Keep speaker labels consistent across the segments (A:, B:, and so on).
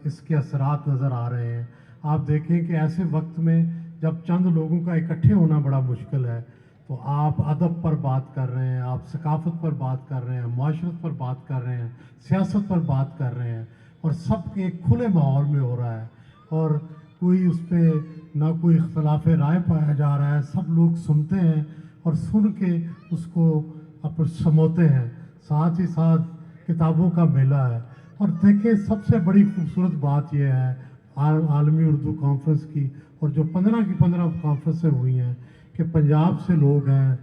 A: اس کے اثرات نظر آ رہے ہیں. آپ دیکھیں کہ ایسے وقت میں جب چند لوگوں کا اکٹھے ہونا بڑا مشکل ہے تو آپ ادب پر بات کر رہے ہیں, آپ ثقافت پر بات کر رہے ہیں, معاشرت پر بات کر رہے ہیں, سیاست پر بات کر رہے ہیں, اور سب کے ایک کھلے ماحول میں ہو رہا ہے, اور کوئی اس پہ نہ کوئی اختلاف رائے پایا جا رہا ہے. سب لوگ سنتے ہیں اور سن کے اس کو سموتے ہیں. ساتھ ہی ساتھ کتابوں کا میلہ ہے. اور دیکھیں سب سے بڑی خوبصورت بات یہ ہے عالمی اردو کانفرنس کی, اور جو 15 کی 15 کانفرنسیں ہوئی ہیں, کہ پنجاب سے لوگ ہیں,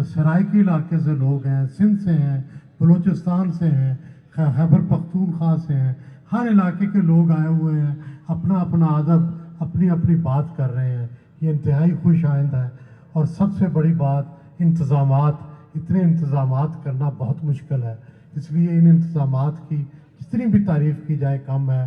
A: سرائکی علاقے سے لوگ ہیں, سندھ سے ہیں, بلوچستان سے ہیں, خیبر پختونخوا سے ہیں, ہر علاقے کے لوگ آئے ہوئے ہیں, اپنا اپنا ادب, اپنی اپنی بات کر رہے ہیں. یہ انتہائی خوش آئند ہے. اور سب سے بڑی بات انتظامات, اتنے انتظامات کرنا بہت مشکل ہے. اس لیے ان انتظامات کی جتنی بھی تعریف کی جائے کم ہے.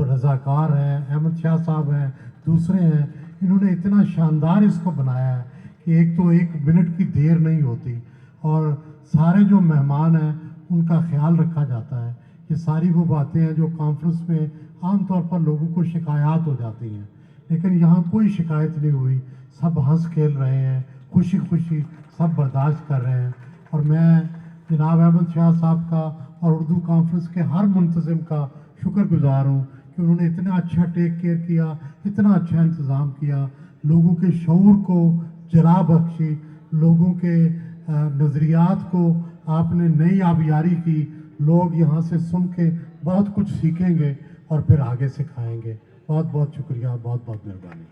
A: رضاکار ہیں, احمد شاہ صاحب ہیں, دوسرے ہیں, انہوں نے اتنا شاندار اس کو بنایا ہے کہ ایک تو 1 منٹ کی دیر نہیں ہوتی, اور سارے جو مہمان ہیں ان کا خیال رکھا جاتا ہے. یہ ساری وہ باتیں ہیں جو کانفرنس میں عام طور پر لوگوں کو شکایات ہو جاتی ہیں, لیکن یہاں کوئی شکایت نہیں ہوئی. سب ہنس کھیل رہے ہیں, خوشی خوشی سب برداشت کر رہے ہیں. اور میں جناب احمد شاہ صاحب کا اور اردو کانفرنس کے ہر منتظم کا شکر گزار ہوں کہ انہوں نے اتنا اچھا ٹیک کیئر کیا, اتنا اچھا انتظام کیا, لوگوں کے شعور کو جلا بخشی, لوگوں کے نظریات کو آپ نے نئی آبیاری کی. لوگ یہاں سے سن کے بہت کچھ سیکھیں گے اور پھر آگے سکھائیں گے. بہت بہت شکریہ, بہت بہت مہربانی.